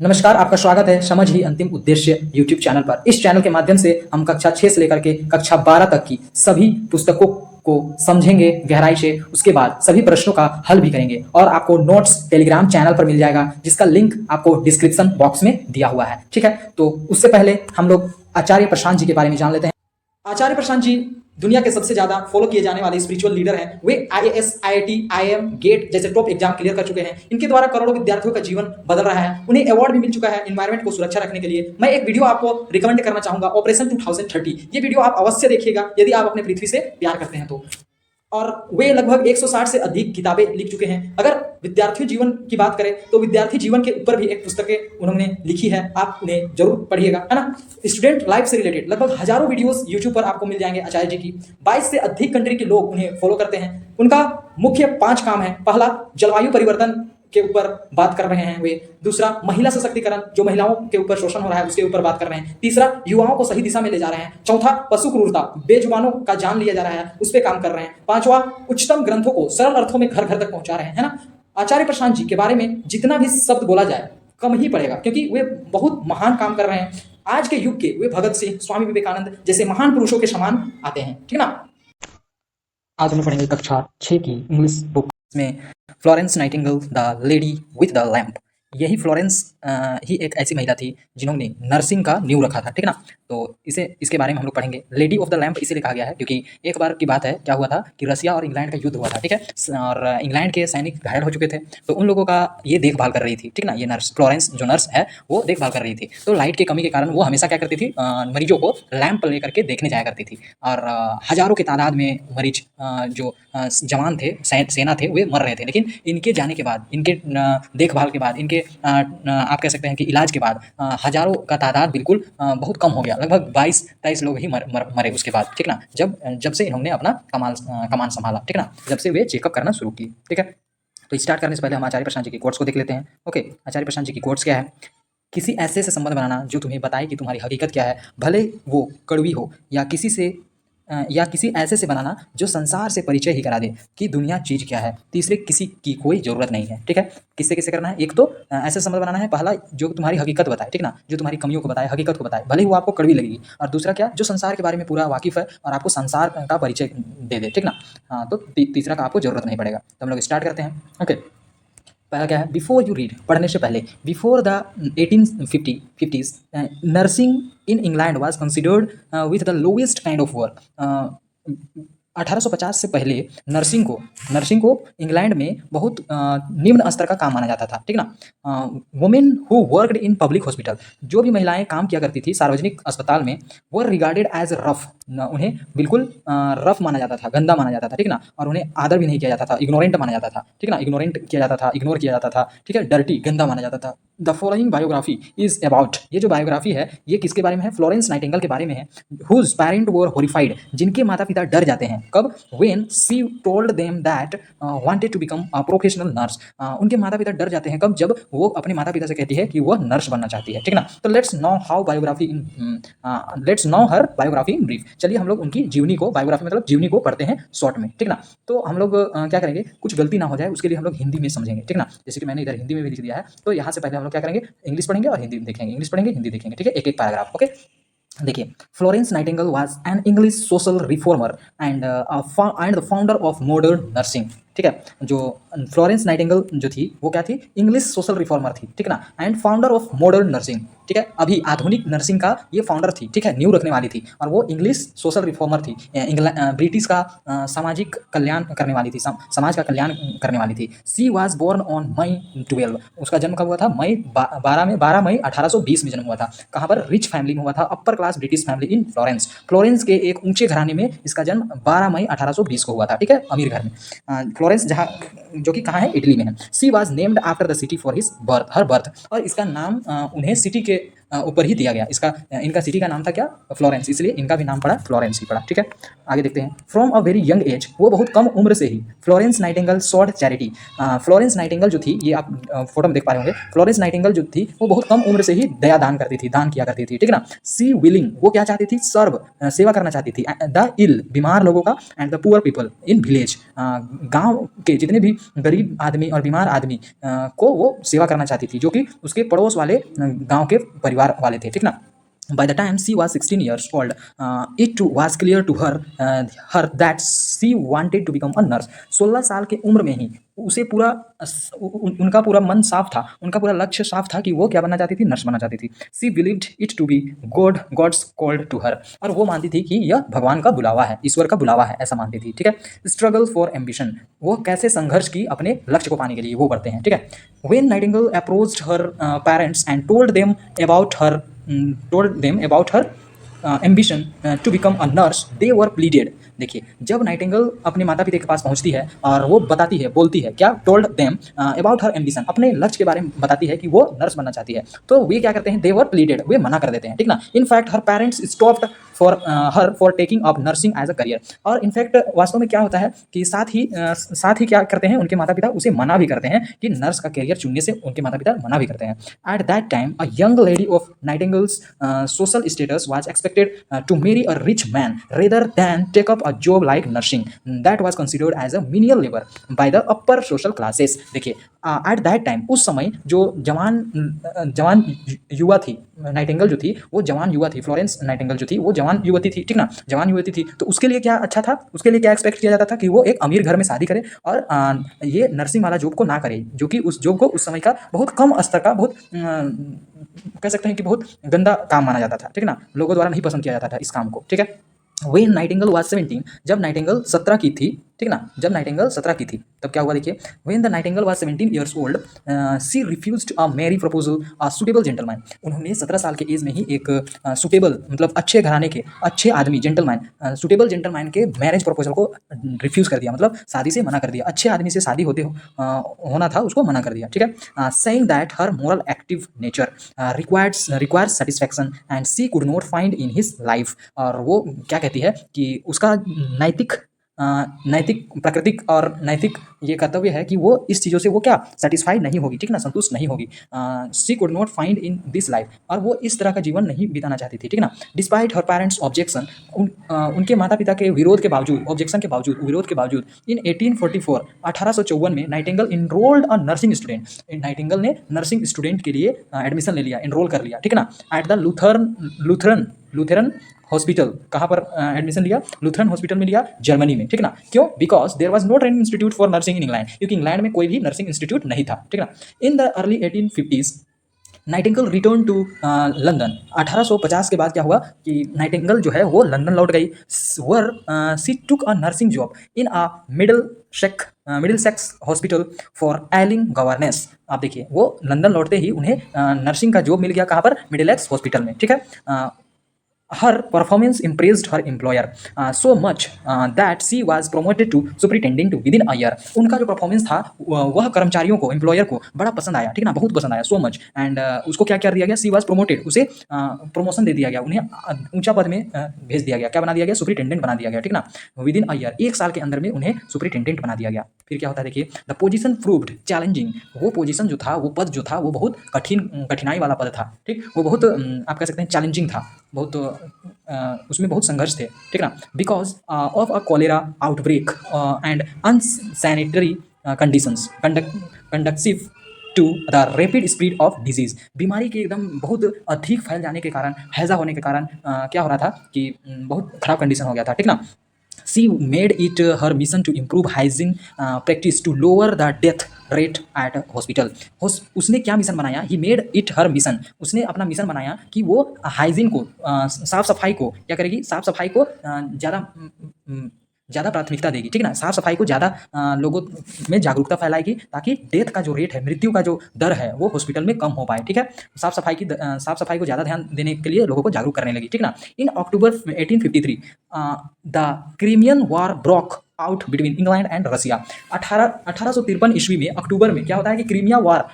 नमस्कार, आपका स्वागत है समझ ही अंतिम उद्देश्य यूट्यूब चैनल पर। इस चैनल के माध्यम से हम कक्षा 6 से लेकर के कक्षा 12 तक की सभी पुस्तकों को समझेंगे गहराई से, उसके बाद सभी प्रश्नों का हल भी करेंगे और आपको नोट्स टेलीग्राम चैनल पर मिल जाएगा, जिसका लिंक आपको डिस्क्रिप्शन बॉक्स में दिया हुआ है। ठीक है, तो उससे पहले हम लोग आचार्य प्रशांत जी के बारे में जान लेते हैं। आचार्य प्रशांत जी दुनिया के सबसे ज्यादा फॉलो किए जाने वाले स्पिरिचुअल लीडर हैं। वे आईएएस, आईआईटी, आईएम, गेट जैसे टॉप एग्जाम क्लियर कर चुके हैं। इनके द्वारा करोड़ों विद्यार्थियों का जीवन बदल रहा है। उन्हें अवार्ड भी मिल चुका है इन्वायरमेंट को सुरक्षा रखने के लिए। मैं एक वीडियो आपको रिकमेंड करना चाहूंगा, ऑपरेशन 2030। ये वीडियो आप अवश्य देखिएगा यदि आप अपने पृथ्वी से प्यार करते हैं तो। और वे लगभग 160 से अधिक किताबें लिख चुके हैं। अगर विद्यार्थी जीवन की बात करें तो विद्यार्थी जीवन के ऊपर भी एक पुस्तकें उन्होंने लिखी है, आप उन्हें जरूर पढ़िएगा, है ना। स्टूडेंट लाइफ से रिलेटेड लगभग हजारों वीडियोस यूट्यूब पर आपको मिल जाएंगे आचार्य जी की। 22 से अधिक कंट्री के लोग उन्हें फॉलो करते हैं। उनका मुख्य 5 काम है। पहला, जलवायु परिवर्तन के ऊपर बात कर रहे हैं वे। दूसरा, महिला सशक्तिकरण, जो महिलाओं के ऊपर शोषण हो रहा है उसके ऊपर बात कर रहे हैं। तीसरा, युवाओं को सही दिशा में ले जा रहे हैं। चौथा, पशु क्रूरता, बेजुबानों का जान लिया जा रहा है, उस पर काम कर रहे हैं। पांचवा, उच्चतम ग्रंथों को सरल अर्थों में घर घर तक पहुंचा रहे हैं, है ना। आचार्य प्रशांत जी के बारे में जितना भी शब्द बोला जाए कम ही पड़ेगा, क्योंकि वे बहुत महान काम कर रहे हैं। आज के युग के वे भगत सिंह, स्वामी विवेकानंद जैसे महान पुरुषों के समान आते हैं, ठीक है ना। आज हम पढ़ेंगे कक्षा 6 की इंग्लिश बुक में Florence Nightingale, the lady with the lamp. यही फ्लोरेंस ही एक ऐसी महिला थी जिन्होंने नर्सिंग का नींव रखा था, ठीक है ना। तो इसके बारे में हम लोग पढ़ेंगे। लेडी ऑफ द लैम्प इसीलिए कहा गया है क्योंकि एक बार की बात है, क्या हुआ था कि रसिया और इंग्लैंड का युद्ध हुआ था, ठीक है। और इंग्लैंड के सैनिक घायल हो चुके थे, तो उन लोगों का ये देखभाल कर रही थी, ठीक है ना। ये नर्स फ्लोरेंस जो नर्स है वो देखभाल कर रही थी। तो लाइट की कमी के कारण वो हमेशा क्या करती थी, मरीजों को लैंप लेकर के देखने जाया करती थी। और हजारों की तादाद में मरीज जो जवान थे, सेना थे, वे मर रहे थे। लेकिन इनके जाने के बाद, इनके देखभाल के बाद, इनके आप कह सकते हैं कि इलाज के बाद हजारों का तादाद बिल्कुल बहुत कम हो गया। लगभग 22-23 लोग ही मरे उसके बाद, ठीक ना। जब से इन्होंने अपना कमान संभाला, ठीक ना, जब से वे चेकअप करना शुरू किए, ठीक है। तो स्टार्ट करने से पहले हम आचार्य प्रशांत जी की कोट्स को देख लेते हैं। ओके, आचार्य प्रशांत जी की कोट्स क्या है? किसी ऐसे से संबंध बनाना जो तुम्हें बताए कि तुम्हारी हकीकत क्या है, भले वो कड़वी हो, या किसी ऐसे से बनाना जो संसार से परिचय ही करा दे कि दुनिया चीज़ क्या है। तीसरे, किसी की कोई ज़रूरत नहीं है, ठीक है। किससे किससे करना है? एक तो ऐसे संबंध बनाना है, पहला जो तुम्हारी हकीकत बताए, ठीक ना, जो तुम्हारी कमियों को बताए, हकीकत को बताए, भले ही वो आपको कड़वी लगेगी। और दूसरा क्या, जो संसार के बारे में पूरा वाकिफ़ है और आपको संसार का परिचय दे दे, ठीक ना। हाँ, तो तीसरा का आपको ज़रूरत नहीं पड़ेगा। तो हम लोग स्टार्ट करते हैं। ओके, पहला क्या है? बिफोर यू रीड, पढ़ने से पहले। Before the 1850s nursing in England was considered with the lowest kind of work. 1850 से पहले नर्सिंग को इंग्लैंड में बहुत निम्न स्तर का काम माना जाता था, ठीक ना। Women who worked in public hospital, जो भी महिलाएं काम किया करती थी सार्वजनिक अस्पताल में, वर रिगार्डेड एज रफ, उन्हें बिल्कुल रफ माना जाता था, गंदा माना जाता था, ठीक ना। और उन्हें आदर भी नहीं किया जाता था, इग्नोरेंट माना जाता था, ठीक ना। इग्नोरेंट किया जाता था, इग्नोर किया जाता था, ठीक है, डर्टी, गंदा माना जाता था। The following biography is about, ये जो बायोग्राफी है ये किसके बारे में है? फ्लोरेंस नाइटिंगेल के बारे में है। हुज पेरेंट वर हॉरिफाइड, जिनके माता पिता डर जाते हैं। कब? When she told them that wanted to become a professional nurse, उनके माता पिता डर जाते हैं कब? जब वो अपने माता पिता से कहती है कि वह नर्स बनना चाहती है, ठीक ना। तो let's no her biography in brief. चलिए हम लोग उनकी जीवनी को, बायोग्राफी मतलब जीवनी को पढ़ते हैं शॉर्ट में, ठीक ना। तो हम लोग क्या करेंगे, कुछ गलती ना हो जाए उसके लिए हम लोग हिंदी में समझेंगे, ठीक ना। जैसे कि मैंने इधर हिंदी में भी लिख दिया है, तो यहाँ से पहले हम लोग क्या करेंगे, इंग्लिश पढ़ेंगे और हिंदी देखेंगे, इंग्लिश पढ़ेंगे, हिंदी देखेंगे, ठीक है, एक एक पैराग्राफ। ओके, देखिए, Florence Nightingale was an English social reformer and the founder of modern nursing, ठीक है। जो फ्लोरेंस नाइटिंगेल जो थी वो क्या थी? इंग्लिश सोशल रिफॉर्मर थी, ठीक ना। And founder of modern nursing, ठीक है, अभी आधुनिक नर्सिंग का ये फाउंडर थी, ठीक है, न्यू रखने वाली थी। और वो इंग्लिश सोशल रिफॉर्मर थी, ब्रिटिश का सामाजिक कल्याण करने वाली थी, समाज का कल्याण करने वाली थी। She was born on May 12, उसका जन्म कब हुआ था? मई 12 मई 1820 में जन्म हुआ था। कहाँ पर? रिच फैमिली में हुआ था, upper class British family in Florence के एक ऊंचे घराने में इसका जन्म 12 मई 1820 को हुआ था, ठीक है, अमीर घर में। फ्लोरेंस जहाँ, जो कि कहाँ है? इटली में है। She was named after the city for his birth, her birth, और इसका नाम उन्हें सिटी के ऊपर ही दिया गया। इसका इनका सिटी का नाम था क्या, फ्लोरेंस, इसलिए इनका भी नाम पड़ा फ्लोरेंस ही पड़ा। ठीक है, आगे देखते हैं। From a very young age, वो बहुत कम उम्र से ही Florence Nightingale sought charity. Florence Nightingale जो थी, ये आप फोटो में देख पा रहे होंगे, फ्लोरेंस नाइटिंगेल जो थी वो बहुत कम उम्र से ही दया दान करती थी, दान किया करती थी। ठीक है ना। सी विलिंग, वो क्या चाहती थी, सर्व, सेवा करना चाहती थी द इल, बीमार लोगों का, and the poor people in village, गांव के जितने भी गरीब आदमी और बीमार आदमी को वो सेवा करना चाहती थी, जो कि उसके पड़ोस वाले गांव के परिवार वाले थे। ठीक ना। By the time she was 16 years old, it was clear to her that she wanted to become a nurse. 16 साल के उम्र में ही उसे पूरा उनका पूरा मन साफ था, उनका पूरा लक्ष्य साफ था कि वो क्या बनना चाहती थी, नर्स बनना चाहती थी। She believed it to be God's called to her, और वो मानती थी कि यह भगवान का बुलावा है, ईश्वर का बुलावा है, ऐसा मानती थी। ठीक है। स्ट्रगल फॉर एम्बिशन, वो कैसे संघर्ष की अपने लक्ष्य को पाने के लिए वो करते हैं। ठीक है। When Nightingale approached her parents and told them about her ambition to become a nurse, they were pleaded. देखिए, जब नाइटिंगेल अपने माता पिता के पास पहुंचती है और वो बताती है, बोलती है क्या, told them about her ambition, अपने लक्ष्य के बारे में बताती है कि वो नर्स बनना चाहती है, तो वे क्या करते हैं, दे वर प्लीडेड, वे मना कर देते हैं। ठीक ना। In fact her parents stopped for her for taking up nursing as a career, और इनफैक्ट वास्तव में क्या होता है कि साथ ही क्या करते हैं, उनके माता पिता उसे मना भी करते हैं कि नर्स का करियर चुनने से उनके माता पिता मना भी करते हैं। At that time a young lady of Nightingale's social status was expected to marry a rich man rather than take up a job like nursing that was considered as a menial labor by the upper social classes। देखिए, at that time, उस समय जो जवान युवा थी, Nightingale जो थी वो जवान युवा थी, फ्लोरेंस नाइटिंगेल जो थी वो जवान युवती थी। ठीक ना, जवान युवती थी, तो उसके लिए क्या अच्छा था, उसके लिए क्या एक्सपेक्ट किया जाता था कि वो एक अमीर घर में शादी करे और ये नर्सिंग वाला जॉब को ना करे, जो कि उस जॉब को उस समय का बहुत कम स्तर का, बहुत कह सकते हैं कि बहुत गंदा काम माना जाता था। ठीक ना, लोगों द्वारा नहीं पसंद किया जाता था इस काम को। ठीक है। When Nightingale was 17, जब नाइटिंगेल 17 की थी, ठीक ना, जब नाइटिंगेल 17 की थी तब क्या हुआ, देखिए। When the Nightingale was 17 years old, she refused a marriage proposal a suitable gentleman। उन्होंने 17 साल के एज में ही एक सुटेबल, मतलब अच्छे घराने के अच्छे आदमी, जेंटलमैन, सुटेबल जेंटलमैन के मैरिज प्रपोजल को रिफ्यूज कर दिया, मतलब शादी से मना कर दिया, अच्छे आदमी से शादी होना था, उसको मना कर दिया। ठीक है। saying that her moral active nature requires satisfaction and she could not find in his life। और वो क्या कहती है कि उसका नैतिक प्राकृतिक और नैतिक ये कर्तव्य है कि वो इस चीज़ों से वो क्या सेटिस्फाइड नहीं होगी, ठीक ना, संतुष्ट नहीं होगी। She could not find in this life, और वो इस तरह का जीवन नहीं बिताना चाहती थी। ठीक ना। डिस्पाइट हर पेरेंट्स ऑब्जेक्शन, उनके माता पिता के विरोध के बावजूद, ऑब्जेक्शन के बावजूद, विरोध के बावजूद, इन 1844 1854 में Nightingale enrolled a nursing student, Nightingale ने नर्सिंग स्टूडेंट के लिए एडमिशन ले लिया, इनरोल कर लिया। ठीक ना। एट द लूथरन हॉस्पिटल, कहाँ पर एडमिशन लिया, लूथरन हॉस्पिटल में लिया, जर्मनी में। ठीक ना। क्यों, because there was no training institute for nursing in England, क्योंकि इंग्लैंड में कोई भी नर्सिंग इंस्टीट्यूट नहीं था। ठीक ना। In the early 1850s Nightingale return to London. 1850 के बाद क्या हुआ कि नाइटिंगेल जो है वो लंदन लौट गई। She took a nursing job in a Middlesex hospital for ailing governess. आप देखिए, वो लंदन लौटते ही उन्हें नर्सिंग का जॉब मिल गया, कहाँ पर, मिडिल सेक्स हॉस्पिटल में। ठीक है। her performance impressed her employer so much that she was promoted to superintendent within a year। उनका जो परफॉर्मेंस था वह कर्मचारियों को, एम्प्लॉयर को बड़ा पसंद आया। ठीक ना, बहुत पसंद आया, so much, एंड उसको क्या कर दिया गया, she was promoted, उसे प्रमोशन दे दिया गया, उन्हें ऊंचा पद में भेज दिया गया, क्या बना दिया गया, सुपरिटेंडेंट बना दिया गया। ठीक ना। विदिन अ ईयर, एक साल के अंदर में उन्हें सुपरिटेंडेंट बना दिया गया। फिर क्या होता है, देखिए, द पोजीशन प्रूव्ड चैलेंजिंग, वो पोजीशन जो था, वो पद जो था, वो बहुत कठिनाई वाला पद था। ठीक, वो बहुत आप कह सकते हैं चैलेंजिंग था, बहुत उसमें बहुत संघर्ष थे। ठीक ना। Because of a cholera outbreak and unsanitary conditions conducive to the rapid spread of disease. बीमारी के एकदम बहुत अधिक फैल जाने के कारण, हैजा होने के कारण क्या हो रहा था कि बहुत खराब कंडीशन हो गया था। ठीक ना। She made it her mission to improve hygiene practice to lower the death rate at hospital। उसने क्या मिशन बनाया, he made it her mission, उसने अपना मिशन बनाया कि वो हाइजीन को, साफ सफाई को क्या करेगी, साफ सफाई को ज़्यादा प्राथमिकता देगी। ठीक ना, साफ सफाई को ज़्यादा लोगों में जागरूकता फैलाएगी, ताकि डेथ का जो रेट है, मृत्यु का जो दर है, वो हॉस्पिटल में कम हो पाए। ठीक है। साफ सफाई को ज़्यादा ध्यान देने के लिए लोगों को जागरूक करने लगी। ठीक ना। In October 1853 the Crimean war broke out between England and Russia. 1853 ईस्वी में अक्टूबर में क्या होता है कि क्रीमिया वार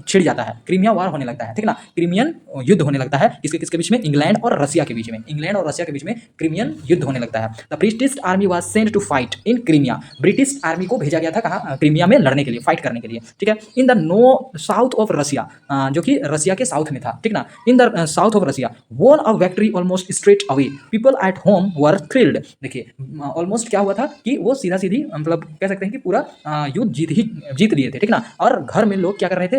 छिड़ जाता है, क्रीमिया वार होने लगता है, ठीक ना, क्रीमियन युद्ध होने लगता है किसके किसके बीच में, इंग्लैंड और रसिया के बीच में, इंग्लैंड और रसिया के बीच में क्रीमियन युद्ध होने लगता है। The British army was sent to fight in Crimea, British army को भेजा गया था कहाँ, क्रीमिया में लड़ने के लिए, फाइट करने के लिए, ठीक है। In the no south of Russia, जो कि रसिया के साउथ में था, ठीक ना, in the south of Russia won a victory almost straight away, people at home were thrilled. देखिए ऑलमोस्ट क्या हुआ था कि वो सीधा सीधी मतलब कह सकते हैं कि पूरा युद्ध जीत लिए थे, ठीक ना, और घर में लोग क्या कर रहे थे,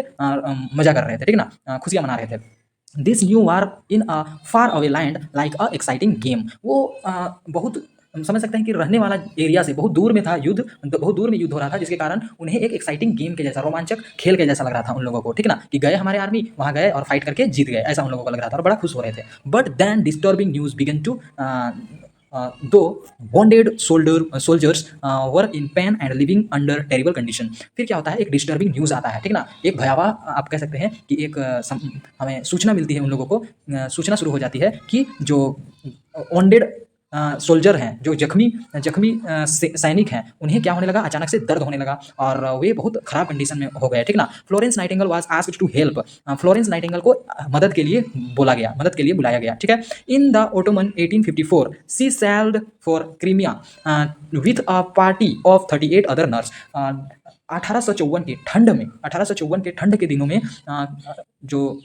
मजा कर रहे थे, ठीक ना, खुशियां मना रहे थे। This new war in a far away land like a exciting game, वो बहुत हम समझ सकते हैं कि रहने वाला एरिया से बहुत दूर में था युद्ध, बहुत दूर में युद्ध हो रहा था, जिसके कारण उन्हें एक एक्साइटिंग गेम के जैसा, रोमांचक खेल के जैसा लग रहा था उन लोगों को, ठीक ना, कि गए हमारे आर्मी वहां गए और फाइट करके जीत गए, ऐसा उन लोगों को लग रहा था और बड़ा खुश हो रहे थे। But then disturbing news began to though wounded soldiers were in pain and living under terrible condition। फिर क्या होता है, एक डिस्टर्बिंग न्यूज़ आता है, ठीक ना, एक भयावह आप कह सकते हैं कि एक हमें सूचना मिलती है, उन लोगों को सूचना शुरू हो जाती है कि जो wounded सोल्जर हैं, जो जख्मी जख्मी सैनिक हैं, उन्हें क्या होने लगा, अचानक से दर्द होने लगा और वे बहुत खराब कंडीशन में हो गए, ठीक ना। Florence Nightingale was asked to help, Florence Nightingale को मदद के लिए बोला गया, मदद के लिए बुलाया गया, ठीक है। In the autumn 1854 she sailed for Crimea with a party of 38 other nurse. 1854 के ठंड में, 1854 के ठंड के दिनों में जो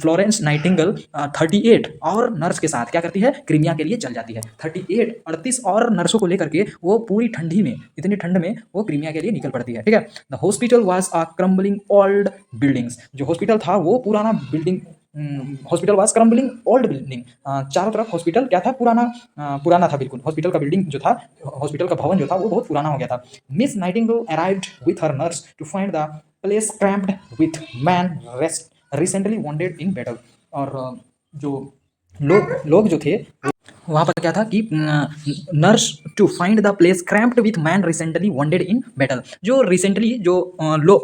फ्लोरेंस नाइटिंगेल 38 और नर्स के साथ क्या करती है, क्रीमिया के लिए चल जाती है। 38 और नर्सों को लेकर के वो पूरी ठंडी में, इतनी ठंड में वो क्रीमिया के लिए निकल पड़ती है, ठीक है। The hospital was a crumbling old buildings, जो हॉस्पिटल था वो पुराना building, hospital was crumbling old building, चारों तरफ हॉस्पिटल क्या था, पुराना था बिल्कुल, हॉस्पिटल का बिल्डिंग जो था, हॉस्पिटल का भवन जो था वो बहुत पुराना हो गया था। Miss Nightingale arrived with her nurse to find the place cramped with man rest recently wounded in battle. और जो लोग जो थे वहाँ पर क्या था कि nurse to find the place cramped with man recently wounded in battle, जो रिसेंटली जो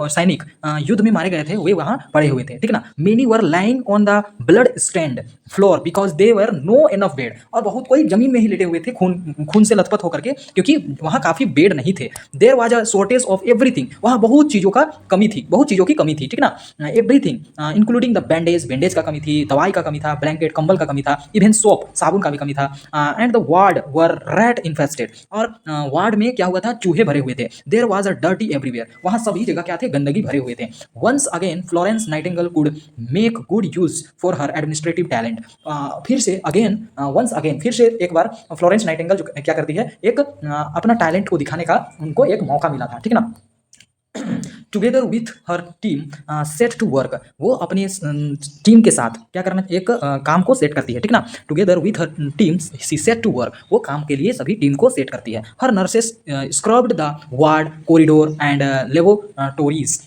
सैनिक युद्ध में मारे गए थे वे वहाँ पड़े हुए थे, ठीक ना। Many were lying on the blood stained floor because they were no enough bed, और बहुत कोई जमीन में ही लेटे हुए थे खून से लथपथ होकर के, क्योंकि वहाँ काफ़ी बेड नहीं थे। There was a shortage of everything, वहाँ बहुत चीज़ों का कमी थी, बहुत चीज़ों की कमी थी, ठीक ना। एवरीथिंग इंक्लूडिंग द बैंडेज का कमी थी, दवाई का कमी था, ब्लैंकेट कंबल का कमी था, इवन सोप साबुन का भी कमी था। And the ward were rat infested, और वार्ड में क्या हुआ था, चूहे भरे हुए थे। There was a dirty everywhere, वहाँ सभी जगह क्या थे, गंदगी भरे हुए थे। Once again Florence Nightingale could make good use for her administrative talent, फिर से अगेन वंस अगेन फिर से एक बार फ्लोरेंस नाइटिंगेल जो क्या करती है, एक अपना टैलेंट को दिखाने का उनको एक मौका मिला था, ठीक ना। Together with her team set to work, वो अपनी टीम के साथ क्या करना, एक काम को सेट करती है, ठीक ना। Together with her team she set to work, वो काम के लिए सभी टीम को सेट करती है। Her nurses scrubbed the ward corridor and laboratories,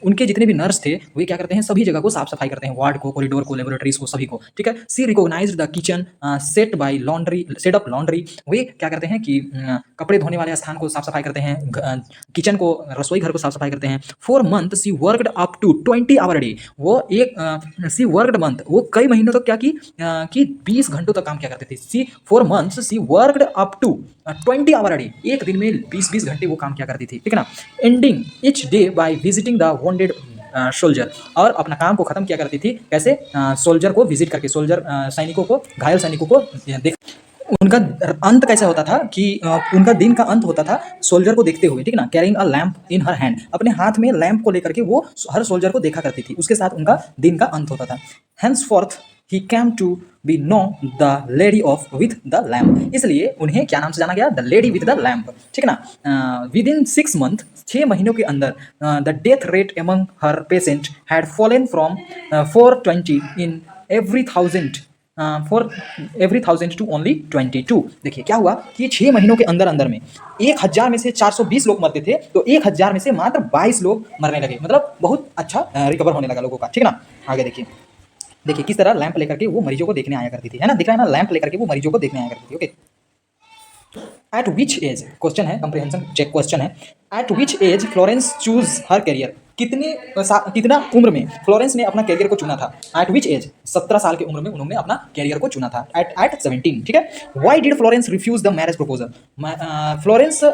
उनके जितने भी नर्स थे वे क्या करते हैं, सभी जगह को साफ सफाई करते हैं, वार्ड को, कॉरिडोर को, लेबोरेटरीज को, सभी को, ठीक है। She recognized the kitchen set by laundry, set up laundry, वे क्या करते हैं कि कपड़े धोने वाले स्थान को साफ सफाई करते हैं, किचन को, रसोई घर को साफ सफाई करते हैं। For month she worked up to 20 hour day, वो एक सी वर्कड मंथ, वो कई महीनों तक क्या कि 20 घंटों तक काम क्या करते थे। She for month she worked up to 20 hour day, एक दिन में 20 घंटे वो काम क्या करती थी, ठीक है ना। Ending each day by visiting the wounded soldier, और अपना काम को खत्म किया करती थी कैसे, सोल्जर को विजिट करके, सोल्जर सैनिकों को, घायल सैनिकों को देख, उनका अंत कैसा होता था कि उनका दिन का अंत होता था सोल्जर को देखते हुए, ठीक ना। Carrying a lamp in her hand, अपने हाथ में लैंप को लेकर के वो हर सोल्जर को देखा करती थी, उसके साथ उनका दिन का अंत होता था। henceforth he came to be known the lady of with the lamp, इसलिए उन्हें क्या नाम से जाना गया, the lady with the lamp, ठीक ना। विद इन 6 मंथ, 6 महीनों के अंदर the death rate among her patient had fallen from 420 in every 1000 to only 22। देखिए क्या हुआ कि 6 महीनों के अंदर अंदर में 1000 में से 420 लोग मरते थे, तो 1000 में से मात्र 22 लोग मरने लगे, मतलब बहुत अच्छा रिकवर होने लगा लोगों का, ठीक ना। आगे देखिए किस तरह लैंप लेकर के वो मरीजों को देखने आया करती थी, है ना, दिख रहा है ना, लैंप लेकर के वो मरीजों को देखने आया करती थी। Okay, at which age, question है, कंप्रिहेंशन चेक क्वेश्चन है, at which age Florence choose her career, कितना उम्र में फ्लोरेंस ने अपना कैरियर को चुना था? Eight which as? 17 साल की उम्र में उन्होंने अपना कैरियर को चुना था, एट 17। ठीक है। Why did Florence refuse the marriage proposal? Florence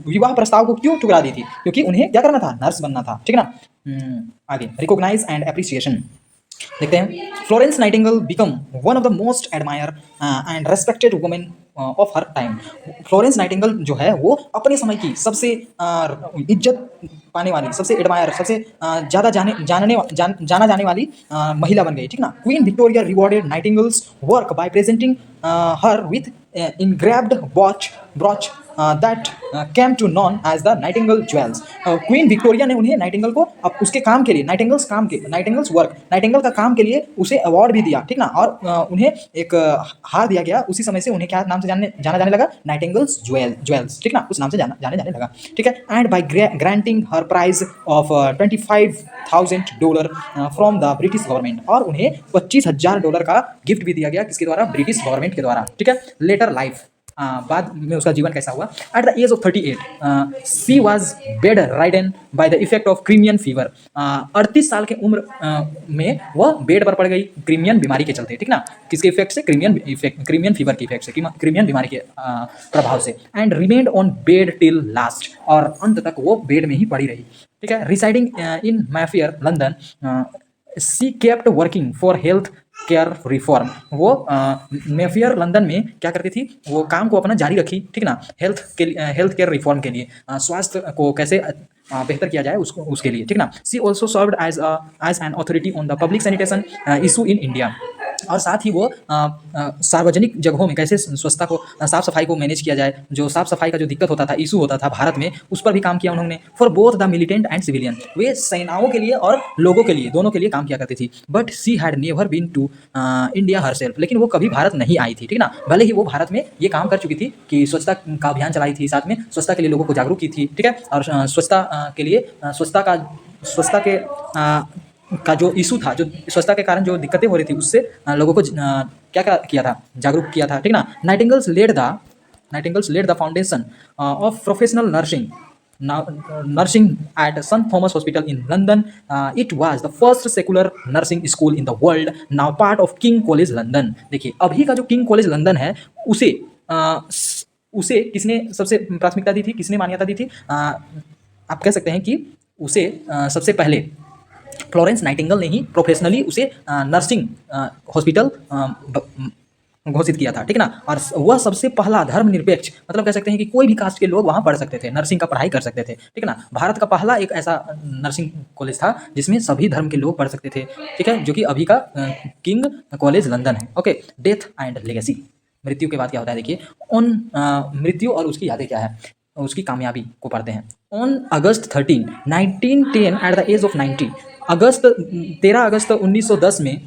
विवाह प्रस्ताव को क्यों ठुकरा दी थी? क्योंकि उन्हें क्या करना था? नर्स बनना था। ठीक है ना। आगे रिकॉग्नाइज एंड एप्रिसिएशन देखते हैं। Florence Nightingale become one of the most admire and respected women of her time. Florence Nightingale जो है वो अपने समय की सबसे इज्जत पाने वाली, सबसे एडमायर, सबसे ज़्यादा जाना जाने वाली महिला बन गई। ठीक ना। Queen Victoria rewarded nightingales work by presenting her with engraved brooch that came to known as the Nightingale jewels। Queen Victoria ने उन्हें नाइटिंगेल को अब उसके काम के लिए, नाइटिंगल्स वर्क, नाइटिंगेल का काम के लिए उसे अवार्ड भी दिया। ठीक ना। और उन्हें एक हार दिया गया। उसी समय से उन्हें क्या नाम से जाना जाने लगा? Nightingales jewels. ठीक ना। उस नाम से जाने जाने लगा। ठीक है। And by granting her prize of $25,000 from the British government. और उन्हें $25,000 का गिफ्ट भी दिया गया। किसके द्वारा? ब्रिटिश गवर्नमेंट के द्वारा। ठीक है। लेटर लाइफ बाद में उसका जीवन कैसा हुआ? At the age of 38 she was bedridden by the effect of Crimean fever. 38 साल की उम्र में वह बेड पर पड़ गई क्रीमियन बीमारी के चलते। ठीक ना। किसके इफेक्ट से? क्रीमियन फीवर के इफेक्ट से, क्रीमियन बीमारी के प्रभाव से। And remained on bed till last. और अंत तक वो बेड में ही पड़ी रही। ठीक है। Residing in Mayfair London she kept working for health care reform. वो मैफेयर लंदन में क्या करती थी? वो काम को अपना जारी रखी। ठीक ना। हेल्थ केयर रिफॉर्म के लिए, स्वास्थ्य को कैसे बेहतर किया जाए उसके लिए। ठीक ना। She also served as an authority on the public sanitation issue in India. और साथ ही वो सार्वजनिक जगहों में कैसे स्वच्छता को, साफ सफाई को मैनेज किया जाए, जो साफ सफाई का जो दिक्कत होता था, इशू होता था भारत में, उस पर भी काम किया उन्होंने। For both the militant and civilian. वे सेनाओं के लिए और लोगों के लिए, दोनों के लिए काम किया करती थी। But she had never been to India herself. लेकिन वो कभी भारत नहीं आई थी। ठीक ना। भले ही वो भारत में ये काम कर चुकी थी कि स्वच्छता का अभियान चलाई थी, साथ में स्वच्छता के लिए लोगों को जागरूक की थी। ठीक है। और स्वच्छता के लिए स्वच्छता का जो इशू था, जो स्वच्छता के कारण जो दिक्कतें हो रही थी, उससे लोगों को क्या किया था? जागरूक किया था। ठीक ना। Nightingale's led the foundation of professional nursing at Saint Thomas hospital in London. It was the first secular nursing school in the world, now part of King college London. देखिए, अभी का जो किंग कॉलेज लंदन है, उसे किसने सबसे प्राथमिकता दी थी? किसने मान्यता दी थी? आप कह सकते हैं कि उसे सबसे पहले फ्लोरेंस नाइटिंगेल ने ही प्रोफेशनली उसे नर्सिंग हॉस्पिटल घोषित किया था। ठीक ना। और वह सबसे पहला धर्मनिरपेक्ष, मतलब कह सकते हैं कि कोई भी कास्ट के लोग वहाँ पढ़ सकते थे, नर्सिंग का पढ़ाई कर सकते थे। ठीक ना। भारत का पहला एक ऐसा नर्सिंग कॉलेज था जिसमें सभी धर्म के लोग पढ़ सकते थे। ठीक है। जो कि अभी का किंग कॉलेज लंदन है। ओके। Death and legacy. मृत्यु के बाद क्या होता है? देखिए, मृत्यु और उसकी यादें क्या है, उसकी कामयाबी को पढ़ते हैं। On August 13, 1910 at the age of 90। 13 अगस्त 1910 में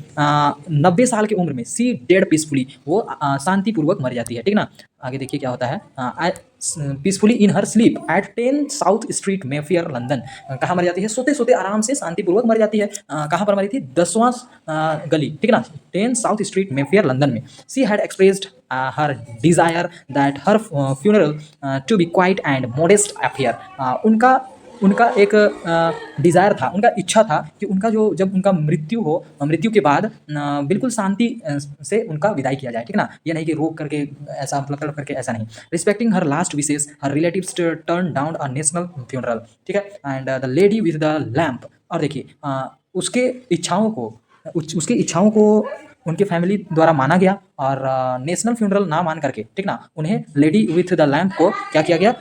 90 साल की उम्र में सी डेड पीसफुली। वो शांतिपूर्वक मर जाती है। ठीक ना। आगे देखिए क्या होता है। Peacefully in her sleep at 10 south street Mayfair London. कहाँ मर जाती है? सोते सोते आराम से शांतिपूर्वक मर जाती है। कहाँ पर मरी थी? 10वां गली। ठीक है ना। 10 साउथ स्ट्रीट मेफेयर लंदन में। She had expressed her desire that her funeral to be quiet and modest affair. उनका एक डिज़ायर था, उनका इच्छा था कि उनका जब उनका मृत्यु के बाद बिल्कुल शांति से उनका विदाई किया जाए। ठीक ना। ये नहीं कि रोक करके ऐसा, मतलब तड़प करके, ऐसा नहीं। Respecting her last wishes her relatives turn down a national funeral. ठीक है। And the lady with the lamp. और देखिए, उसके इच्छाओं को उनके फैमिली द्वारा माना गया और नेशनल फ्यूनरल ना मान करके, ठीक ना, उन्हें लेडी विथ द लैम्प को क्या किया गया?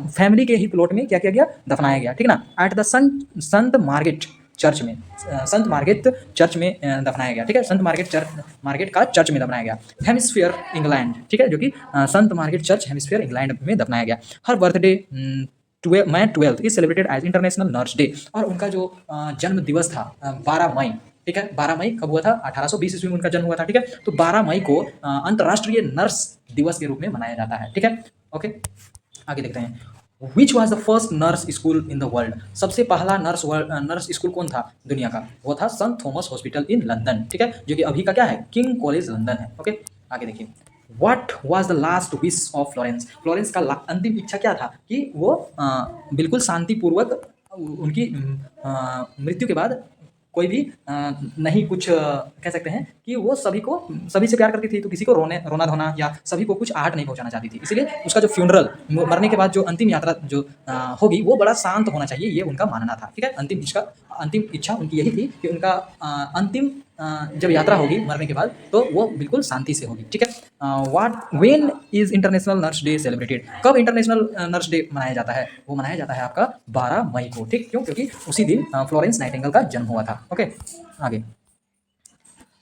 फैमिली के ही प्लॉट में क्या किया गया? दफनाया गया। ठीक ना। At the Sant Margaret church में, संत मार्गेट चर्च में दफनाया गया। ठीक है। संत मार्गेट का चर्च में दफनाया गया। Hemisphere England. ठीक है। जो कि संत मार्गेट चर्च हेमिस्फीयर इंग्लैंड में दफनाया गया। Her birthday May 12 is celebrated as international nurse day. और उनका जो जन्म दिवस था 12 मई। ठीक है। 12 मई कब हुआ था? 1820 ईस्वी में उनका जन्म हुआ था। ठीक है। तो 12 मई को अंतर्राष्ट्रीय नर्स दिवस के रूप में मनाया जाता है। ठीक है। ओके। आगे देखते हैं। Which was the first nurse school in the world. सबसे पहला नर्स स्कूल कौन था दुनिया का? वो था सन थॉमस हॉस्पिटल इन लंदन। ठीक है। जो कि अभी का क्या है? किंग कॉलेज लंदन है। ओके। आगे देखिए। What was the last wish of Florence. Florence का अंतिम इच्छा क्या था? कि वो बिल्कुल शांतिपूर्वक उनकी मृत्यु के बाद कोई भी नहीं कुछ कह सकते हैं कि वो सभी से प्यार करती थी, तो किसी को रोना धोना या सभी को कुछ आहट नहीं पहुंचाना चाहती थी। इसीलिए उसका जो फ्यूनरल, मरने के बाद जो अंतिम यात्रा जो होगी वो बड़ा शांत होना चाहिए, ये उनका मानना था। ठीक है, अंतिम इच्छा उनकी यही थी कि उनका अंतिम जब यात्रा होगी मरने के बाद तो वो बिल्कुल शांति से होगी। ठीक है, when is international nurse day celebrated? कब इंटरनेशनल नर्स डे मनाया जाता है? वो मनाया जाता है आपका 12 मई को। ठीक, क्यों? क्योंकि उसी दिन फ्लोरेंस नाइटिंगेल का जन्म हुआ था। ओके, आगे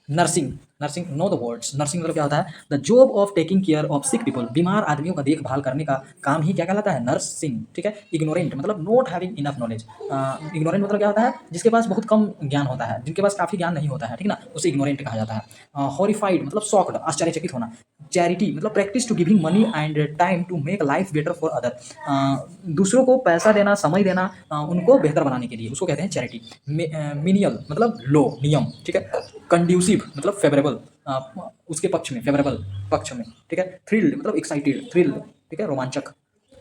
nursing. Nursing, know the words. Nursing मतलब क्या होता है? The job of taking care of sick people. बीमार आदमियों का देखभाल करने का काम ही क्या कहलाता है? नर्सिंग। ठीक है, इग्नोरेंट मतलब not having enough knowledge. Ignorant मतलब क्या होता है? जिसके पास बहुत कम ज्ञान होता है, जिनके पास काफ़ी ज्ञान नहीं होता है, ठीक ना, उसे इग्नोरेंट कहा जाता है। हॉरिफाइड मतलब शॉक्ड, आश्चर्यचकित होना। चैरिटी मतलब practice to giving money and time to make life better for other. दूसरों को पैसा देना, समय देना उनको बेहतर बनाने के लिए, उसको कहते हैं चैरिटी। मिनियल मतलब लो, नियम। ठीक है, कंड्यूसिव मतलब फेवरेबल, उसके पक्ष में, फेवरेबल पक्ष में। ठीक है, थ्रिल्ड मतलब एक्साइटेड, थ्रिल। ठीक है, रोमांचक।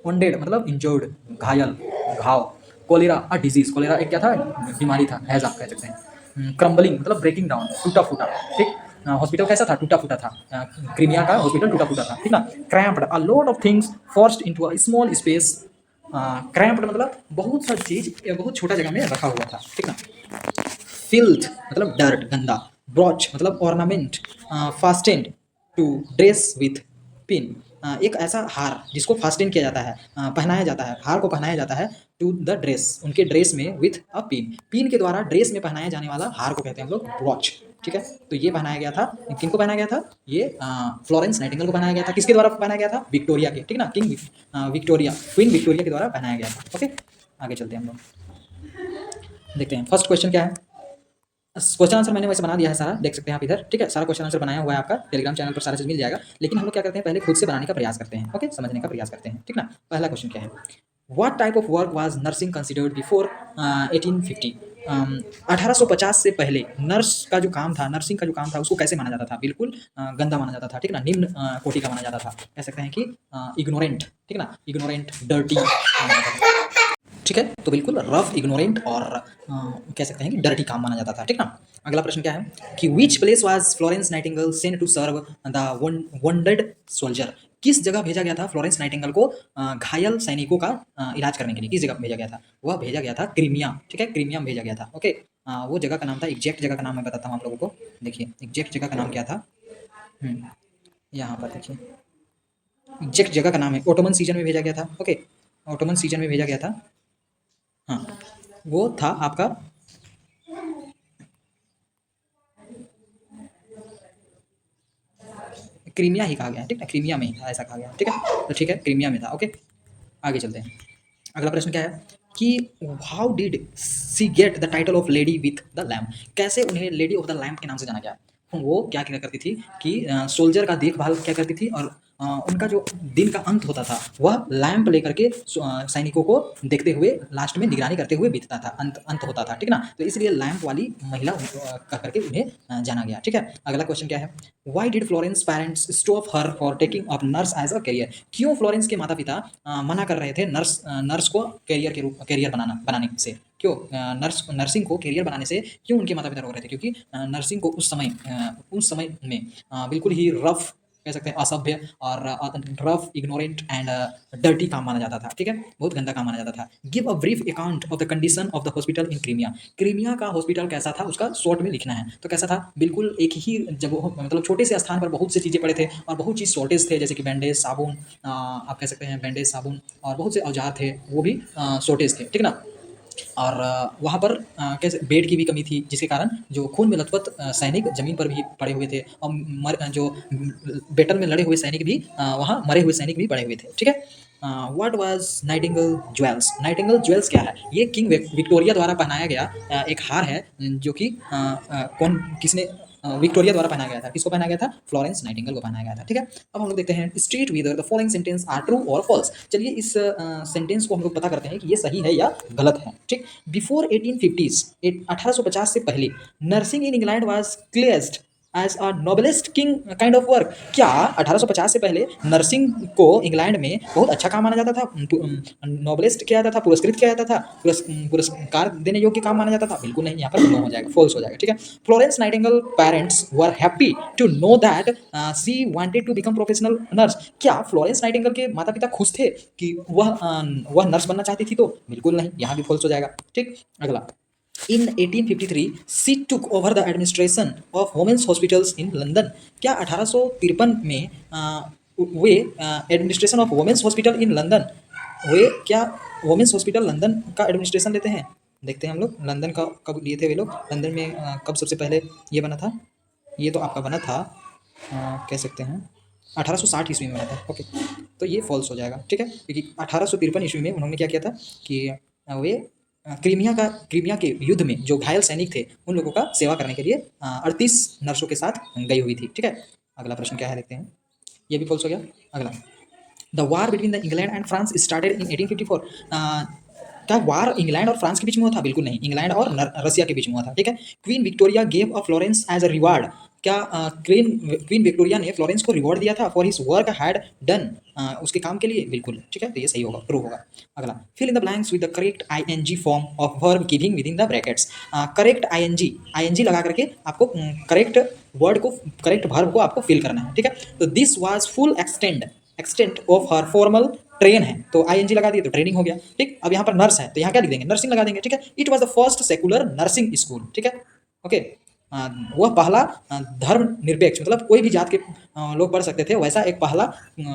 वनडेड मतलब इंजर्ड, घायल, घाव। कोलेरा अ डिजीज, कोलेरा एक क्या था? बीमारी था, हैजा कह सकते हैं। क्रम्बलिंग मतलब ब्रेकिंग डाउन, टूटा फूटा। ठीक, हॉस्पिटल कैसा था? टूटा फूटा था। क्रीमिया का हॉस्पिटल टूटा फूटा था। ठीक ना। Cramped, a lot of things forced into a small space. Cramped मतलब बहुत सा चीज बहुत छोटा जगह में रखा हुआ था। ठीक ना। फिल्थ मतलब डर्ट, गंदा। ब्रॉच मतलब ornament, fastened to dress with pin. एक ऐसा हार जिसको फास्टेन किया जाता है, पहनाया जाता है, हार को पहनाया जाता है टू द ड्रेस, उनके ड्रेस में, विथ अ पिन। पिन के द्वारा ड्रेस में पहनाया जाने वाला हार को कहते हैं हम लोग ब्रॉच। ठीक है, तो ये पहनाया गया था, किनको पहनाया गया था? ये फ्लोरेंस नाइटिंगेल को पहनाया गया था। किसके द्वारा पहनाया गया था? विक्टोरिया के। ठीक ना, किंग विक्टोरिया, क्वीन विक्टोरिया के द्वारा पहनाया गया था। ओके, आगे चलते हैं हम लोग, देखते हैं फर्स्ट क्वेश्चन क्या है। क्वेश्चन आंसर मैंने वैसे बना दिया है सारा, देख सकते हैं आप इधर। ठीक है, सारा क्वेश्चन आंसर बनाया हुआ है, आपका टेलीग्राम चैनल पर सारा चीज मिल जाएगा। लेकिन हम लोग क्या करते हैं, पहले खुद से बनाने का प्रयास करते हैं। ओके, समझने का प्रयास करते हैं। ठीक ना। पहला क्वेश्चन क्या है? What type of work was nursing considered before 1850? 1850 से पहले नर्स का जो काम था, नर्सिंग का जो काम था, उसको कैसे माना जाता था? बिल्कुल गंदा माना जाता था। ठीक ना, निम्न कोटि का माना जाता था। कह सकते हैं कि इग्नोरेंट। ठीक ना, इग्नोरेंट, डर्टी माना जाता था। ठीक है, तो बिल्कुल रफ, इग्नोरेंट और कह सकते हैं कि डर्टी काम माना जाता था। ठीक ना। अगला प्रश्न क्या है कि which place was Florence Nightingale sent to serve the wounded soldier? किस जगह भेजा गया था फ्लोरेंस नाइटिंगेल को घायल सैनिकों का इलाज करने के लिए? किस जगह भेजा गया था? वह भेजा गया था क्रीमिया। ठीक है, क्रीमिया में भेजा गया था। ओके, वो जगह का नाम था, एग्जैक्ट जगह का नाम मैं बताता हूँ आप लोगों को। देखिए एग्जैक्ट जगह का नाम क्या था। यहाँ पर देखिए, एग्जैक्ट जगह का नाम है, ओटोमन सीजन में भेजा गया था। ओके, ओटोमन सीजन में भेजा गया था। हाँ, वो था आपका क्रीमिया ही कहा गया है। ठीक है, क्रीमिया में ही था, ऐसा कहा गया। ठीक है, तो ठीक है, क्रीमिया में था। ओके, आगे चलते हैं। अगला प्रश्न क्या है कि how did she get the title of lady with the lamp? कैसे उन्हें लेडी ऑफ द लैम्प के नाम से जाना गया? वो क्या किया करती थी कि सोल्जर का देखभाल क्या करती थी, और उनका जो दिन का अंत होता था वह लैंप लेकर के सैनिकों को देखते हुए, लास्ट में निगरानी करते हुए बीतता था, अंत होता था। ठीक ना, तो इसलिए लैंप वाली महिला कह करके उन्हें जाना गया। ठीक है, अगला क्वेश्चन क्या है? Why did Florence parents stop her for taking up nurse as a career? क्यों फ्लोरेंस के माता पिता मना कर रहे थे नर्स को करियर बनाने से? क्यों नर्सिंग को करियर बनाने से क्यों उनके माता पिता रोक रहे थे? क्योंकि नर्सिंग को उस समय में बिल्कुल ही रफ, कह सकते हैं असभ्य और रफ, इग्नोरेंट एंड डर्टी काम माना जाता था। ठीक है, बहुत गंदा काम माना जाता था। Give a brief account of the condition of the hospital in Crimea. Crimea का हॉस्पिटल कैसा था, उसका शॉर्ट में लिखना है। तो कैसा था? बिल्कुल एक ही जगह, मतलब छोटे से स्थान पर बहुत सी चीज़ें पड़े थे और बहुत चीज़ शॉर्टेज थे, जैसे कि बैंडेज, साबुन, आप कह सकते हैं बैंडेज, साबुन, और बहुत से औजार थे, वो भी शॉर्टेज थे। ठीक ना। और वहाँ पर कैसे बेड की भी कमी थी, जिसके कारण जो खून में लथपथ सैनिक जमीन पर भी पड़े हुए थे, और जो बैटल में लड़े हुए सैनिक भी वहाँ मरे हुए सैनिक भी पड़े हुए थे। ठीक है, what was Nightingale jewels? Nightingale jewels क्या है? ये किंग विक्टोरिया द्वारा पहनाया गया एक हार है, जो कि विक्टोरिया द्वारा पहनाया गया था। किसको पहनाया गया था? फ्लोरेंस नाइटिंगेल को पहनाया गया था। ठीक है, अब हम लोग देखते हैं state whether the following sentence are true और फॉल्स। चलिए इस सेंटेंस को हम लोग पता करते हैं कि ये सही है या गलत है। ठीक, बिफोर 1850 1850 से पहले nursing in England was classed as a noblest king kind of work. क्या 1850 से पहले नर्सिंग को इंग्लैंड में बहुत अच्छा काम माना जाता था, नोबलेस्ट किया जाता था, पुरस्कृत किया जाता था, पुरस्कार देने योग्य काम माना जाता था? बिल्कुल नहीं, यहाँ पर नो हो जाएगा, फॉल्स हो जाएगा। ठीक है, Florence Nightingale parents were happy to know that she wanted to become professional nurse. क्या फ्लोरेंस नाइटिंगेल के माता पिता खुश थे कि वह नर्स बनना चाहती थी? तो बिल्कुल नहीं, यहाँ भी फॉल्स हो जाएगा। ठीक, अगला, In 1853, she took over the administration of women's hospitals in London। क्या 1853 में वे administration of women's hospital in London, वे क्या वुमेन्स हॉस्पिटल लंदन का एडमिनिस्ट्रेशन लेते हैं? देखते हैं हम लोग लंदन का कब लिए थे वे लोग, लंदन में कब सबसे पहले ये बना था? ये तो आपका बना था कह सकते हैं 1860 ईस्वी में बना था। ओके, तो ये फॉल्स हो जाएगा। ठीक है, क्योंकि 1853 ईस्वी में उन्होंने क्या किया था कि वे क्रीमिया के युद्ध में जो घायल सैनिक थे उन लोगों का सेवा करने के लिए 38 नर्सों के साथ गई हुई थी। ठीक है, अगला प्रश्न क्या है देखते हैं, ये भी फॉल्स हो गया। अगला, the war between the England and France started in 1854। क्या वार इंग्लैंड और फ्रांस के बीच में हुआ था? बिल्कुल नहीं, इंग्लैंड और रसिया के बीच में हुआ था। ठीक है, queen Victoria gave a Florence as a reward. क्या क्वीन विक्टोरिया ने फ्लोरेंस को रिवॉर्ड दिया था for his work had done, उसके काम के लिए? बिल्कुल, ठीक है, तो ये सही होगा, ट्रू होगा। अगला, fill in the blanks with the correct ING form of verb giving within the brackets. Correct ING लगा करके आपको करेक्ट वर्ड को, करेक्ट वर्ब को आपको फिल करना है। ठीक है, तो this was full extent of her formal train है, तो आईएनजी लगा दिए तो ट्रेनिंग हो गया। ठीक, अब यहाँ पर नर्स है तो यहाँ क्या लिख देंगे? नर्सिंग लगा देंगे। ठीक है, it was the first secular nursing school. ठीक है, ओके, वह पहला धर्मनिरपेक्ष, मतलब कोई भी जात के लोग पढ़ सकते थे, वैसा एक पहला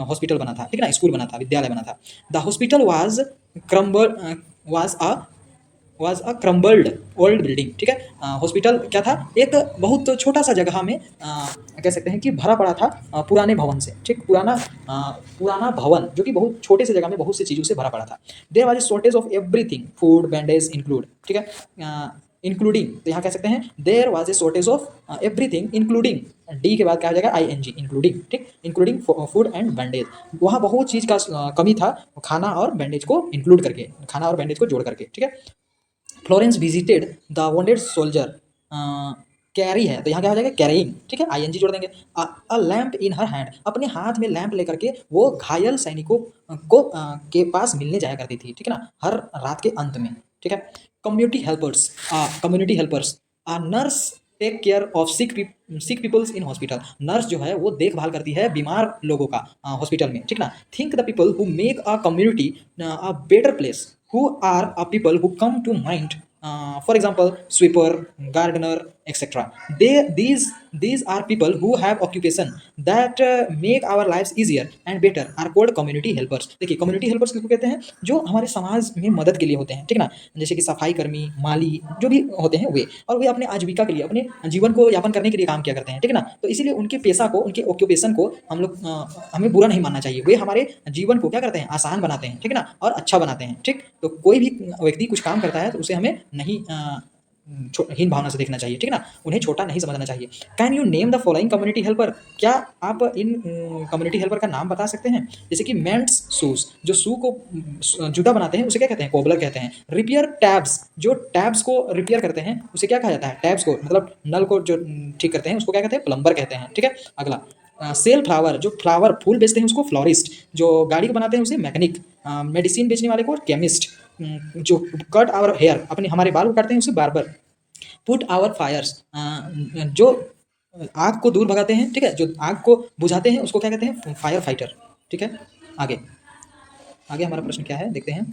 हॉस्पिटल बना था। ठीक है ना, स्कूल बना था, विद्यालय बना था। The hospital was a crumbled old building. ठीक है, हॉस्पिटल क्या था? एक बहुत छोटा सा जगह में कह सकते हैं कि भरा पड़ा था पुराने भवन से। ठीक, पुराना भवन जो कि बहुत छोटे से जगह में बहुत सी चीज़ों से भरा पड़ा था। There was a shortage of everything, food, bandage include. ठीक है, इंक्लूडिंग, तो यहाँ कह सकते हैं there was a shortage of everything including, D के बाद क्या हो जाएगा? ING, including. ठीक, इंक्लूडिंग फूड एंड बैंडेज, वहाँ बहुत चीज़ का कमी था, खाना और बैंडेज को इंक्लूड करके, खाना और बैंडेज को जोड़ करके। ठीक है, Florence visited the wounded soldier, carry है तो यहाँ क्या हो जाएगा? कैरिंग। ठीक है, आईएनजी जोड़ देंगे। अ लैम्प इन हर हैंड, अपने हाथ में लैंप लेकर के वो घायल सैनिकों को के पास मिलने जाया करती थी। ठीक है ना, हर रात के अंत में। ठीक है, community helpers, nurse take care of sick peoples in hospital. Nurse जो है वो देखभाल करती है बीमार लोगों का हॉस्पिटल में। ठीक ना, think the people who make a community a better place, who are a people who come to mind, for example sweeper, gardener, etc. These are people who have occupation that make our lives easier and better are called community helpers। देखिए, community helpers किसको कहते हैं? जो हमारे समाज में मदद के लिए होते हैं। ठीक ना, जैसे कि सफाई कर्मी, माली जो भी होते हैं वे, और वे अपने आजीविका के लिए, अपने जीवन को यापन करने के लिए काम किया करते हैं। ठीक है ना, तो इसीलिए उनके पेशा को, उनके ऑक्यूपेशन को हम लोग हमें बुरा नहीं मानना चाहिए। वे हमारे जीवन को क्या करते हैं? आसान बनाते हैं। ठीक है ना, और अच्छा बनाते हैं। ठीक, तो कोई भी व्यक्ति कुछ काम करता है तो उसे हमें नहीं हीन भावना से देखना चाहिए। ठीक है ना, उन्हें छोटा नहीं समझना चाहिए। Can you name the following community helper? क्या आप इन कम्युनिटी हेल्पर का नाम बता सकते हैं? जैसे कि मेंट्स शूज, जो शू को जूता बनाते हैं उसे क्या कहते हैं? कोबलर कहते हैं। रिपेयर टैब्स, जो टैब्स को रिपेयर करते हैं उसे क्या कहा जाता है? टैब्स को, मतलब नल को जो ठीक करते हैं उसको क्या कहते हैं? प्लम्बर कहते हैं। ठीक है, अगला, सेल फ्लावर, जो फ्लावर फूल बेचते हैं उसको फ्लोरिस्ट, जो गाड़ी को बनाते हैं उसे मैकेनिक, मेडिसिन बेचने वाले को केमिस्ट, जो कट आवर हेयर, अपने हमारे बाल को काटते हैं उसे बार्बर, पुट आवर फायर्स, जो आग को दूर भगाते हैं। ठीक है, जो आग को बुझाते हैं उसको क्या कहते हैं? Fire fighter. ठीक है, आगे आगे हमारा प्रश्न क्या है देखते हैं।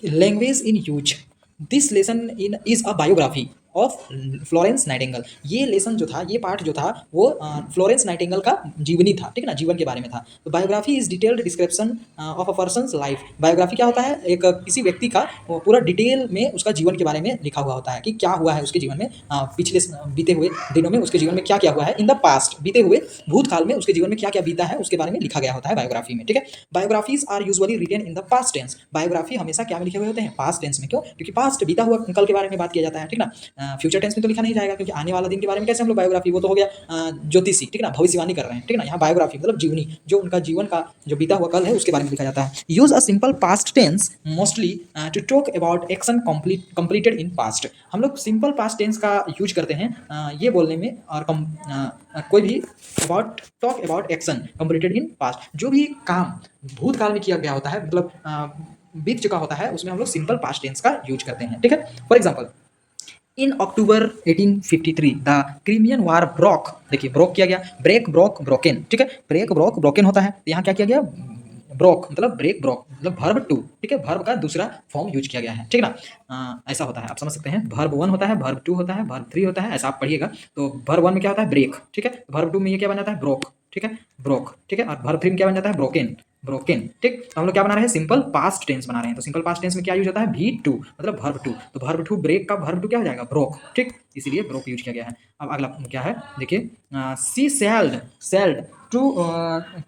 Language in use, this lesson in is a biography of Florence Nightingale. ये लेसन जो था, ये पार्ट जो था वो फ्लोरेंस नाइटिंगेल का जीवनी था। ठीक है ना, जीवन के बारे में था। तो biography is detailed description of a person's life. Biography क्या होता है? एक किसी व्यक्ति का पूरा डिटेल में उसका जीवन के बारे में लिखा हुआ होता है कि क्या हुआ है उसके जीवन में, पिछले बीते हुए दिनों में उसके जीवन में क्या क्या हुआ है। इन द पास्ट, बीते हुए भूतकाल में उसके जीवन में क्या क्या बीता है उसके बारे में लिखा गया होता है बायोग्राफी में। ठीक है, biographies are usually written in the past tense. Biography हमेशा क्या में लिखे हुए होते हैं? पास्ट टेंस में। क्यों? क्योंकि पास्ट, बीता हुआ कल के बारे में बात किया जाता है। ठीक ना, फ्यूचर टेंस में तो लिखा नहीं जाएगा, क्योंकि आने वाला दिन के बारे में कैसे हम लोग बायोग्राफी, वो तो हो गया ज्योतिषी, ठीक है ना, भविष्यवाणी कर रहे हैं, ठीक है ना। यहाँ बायोग्राफी मतलब जीवनी, जो उनका जीवन का जो बीता हुआ कल है उसके बारे में लिखा जाता है। Use a simple past tense mostly to talk about action completed in past. हम लोग सिंपल पास्ट टेंस का यूज करते हैं ये बोलने में, और कोई भी talk about action completed in past, जो भी काम भूतकाल में किया गया होता है, मतलब बीत चुका होता है, उसमें हम लोग सिंपल पास्ट टेंस का यूज करते हैं, ठीक है। For example, in October 1853 the Crimean war broke, देखिए ब्रोक किया गया, ब्रेक ब्रोक ब्रोकन, ठीक है, ब्रेक ब्रोक ब्रोकन होता है, तो यहाँ क्या किया गया, ब्रोक मतलब ब्रेक ब्रोक मतलब वर्ब टू, ठीक है, वर्ब का दूसरा फॉर्म यूज किया गया है, ठीक है ना। ऐसा होता है, आप समझ सकते हैं, वर्ब 1 होता है, वर्ब 2 होता है, वर्ब 3 होता है, ऐसा आप पढ़िएगा। तो वर्ब 1 में क्या होता है, ब्रेक, ठीक है, वर्ब 2 में ये क्या बन जाता है, ब्रोक, ठीक है, ब्रोक, ठीक है, और वर्ब 3 में क्या बन जाता है, ब्रोकन, ब्रोकन, ठीक। तो हम लोग क्या बना रहे हैं, सिंपल पास्ट टेंस बना रहे हैं। तो सिंपल पास्ट टेंस में क्या यूज होता है, V2 मतलब वर्ब 2, तो वर्ब 2 ब्रेक का वर्ब 2 क्या हो जाएगा, ब्रोक, ठीक, इसीलिए ब्रोक यूज किया गया है। अब अगला क्या है, देखिए, she sailed to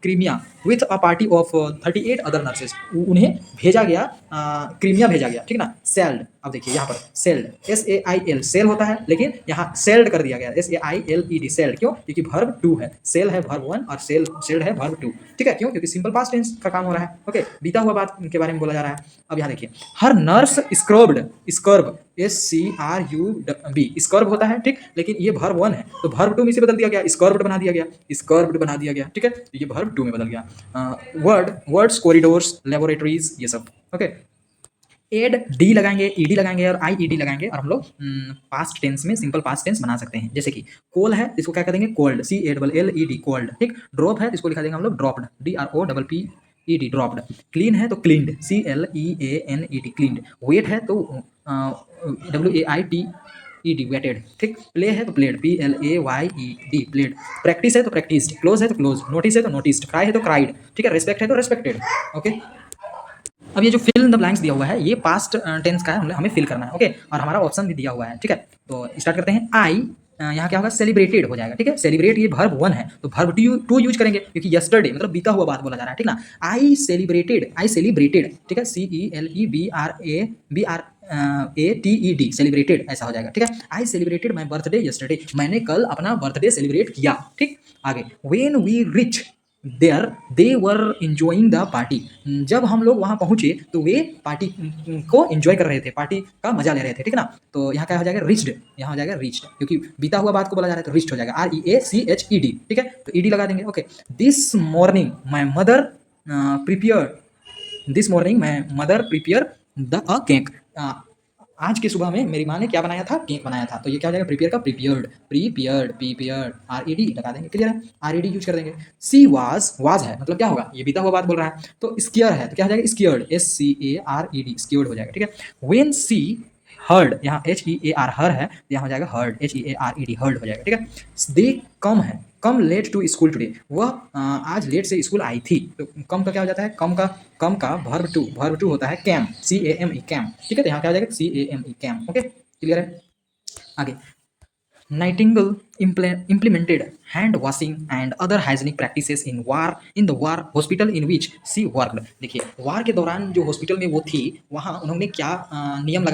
Crimea with a party of 38 other nurses, उन्हें भेजा गया, क्रीमिया भेजा गया, ठीक है ना। सेल्ड, अब देखिए यहाँ पर सेल्ड, SAIL सेल होता है, लेकिन यहाँ सेल्ड कर दिया गया, SAILED सेल्ड, क्यों, क्योंकि वर्ब 2 है, सेल है वर्ब 1 और सेल्ड है वर्ब 2, ठीक है, क्यों, क्योंकि सिंपल पास्ट टेंस का काम हो रहा है, ओके, बीता हुआ बात के बारे में बोला जा रहा है। अब यहाँ देखिए, हर nurse scrubbed, scrub SCRUB scrub होता है, ठीक, लेकिन ये वर्ब 1 है, तो वर्ब 2 में से बदल दिया गया, स्कर्ब्ड बना दिया गया, स्कर्ब्ड बना दिया गया, ठीक है, तो ये वर्ब 2 में बदल गया। वर्ड्स, कॉरिडोर्स, लेबोरेटरीज, ये सब, ओके। एड डी लगाएंगे, ईडी लगाएंगे और IED लगाएंगे, और हम लोग पास्ट टेंस में सिंपल पास्ट टेंस बना सकते हैं। जैसे कि कोल है, इसको क्या कर देंगे, कोल्ड, CALLED कोल्ड, ठीक। ड्रॉप है, इसको लिखा देंगे हम लोग ड्रॉप्ड, DROPPED ड्रॉप्ड। क्लीन है तो क्लीन्ड, CLEANED क्लीन्ड। वेट है तो WAITED वेटेड, ठीक। प्ले है तो प्लेड, PLAYED प्लेड। प्रैक्टिस है तो प्रैक्टिस्ड, क्लोज है तो क्लोज, नोटिस है तो नोटिस्ड, क्राई है तो क्राइड, ठीक है, रिस्पेक्ट है तो रिस्पेक्टेड, ओके। अब ये जो फिल इन द ब्लैंक्स दिया हुआ है, ये पास्ट टेंस का है, हमें फिल करना है, ओके, और हमारा ऑप्शन भी दिया हुआ है, ठीक है। तो स्टार्ट करते हैं। आई, यहाँ क्या होगा, सेलिब्रेटेड हो जाएगा, ठीक है, सेलिब्रेट ये वर्ब 1 है, तो वर्ब 2 यूज करेंगे, क्योंकि यस्टरडे मतलब बीता हुआ बात बोला जा रहा है, ठीक ना। आई सेलिब्रेटेड, ठीक है, CELEBRATED सेलिब्रेटेड, ऐसा हो जाएगा, ठीक है। I celebrated my birthday yesterday, मैंने कल अपना बर्थडे सेलिब्रेट किया, ठीक। आगे, when we reach there they were enjoying the party, जब हम लोग वहाँ पहुँचे तो वे पार्टी को एंजॉय कर रहे थे, पार्टी का मजा ले रहे थे, ठीक है ना। तो यहाँ क्या हो जाएगा, रिच्ड, यहाँ हो जाएगा रिच्ड, क्योंकि बीता हुआ बात को बोला जा रहा है तो रिच्ड हो जाएगा, REACHED, ठीक है, तो ED लगा देंगे, okay. This morning my mother prepare the a cake, आज की सुबह में मेरी माँ ने क्या बनाया था, केक बनाया था, तो ये क्या हो जाएगा, प्रिपेयर का प्रिपेयर्ड, RED लगा देंगे, क्लियर है, RED यूज कर देंगे। सी वाज है, मतलब क्या होगा, ये बीता हुआ बात बोल रहा है, तो स्कियर है, तो क्या हो जाएगा, स्कियर्ड, SCARED स्कियर्ड हो जाएगा, ठीक है। व्हेन सी हर्ड, यहाँ HEAR हर है, तो यहाँ हो जाएगा हर्ड, HEARED हर्ड हो जाएगा, ठीक है। दे कम है, कम लेट टू स्कूल टुडे, वह आज लेट से स्कूल आई थी, तो कम का क्या हो जाता है, कम का वर्ब टू होता है कैम, CAME कैम, ठीक है, तो यहाँ क्या हो जाएगा, CAME कैम, ओके, क्लियर है। आगे, Nightingale implemented hand washing and other hygienic practices in the war hospital in which she worked, देखिए वार के दौरान जो हॉस्पिटल में वो थी, वहाँ उन्होंने क्या नियम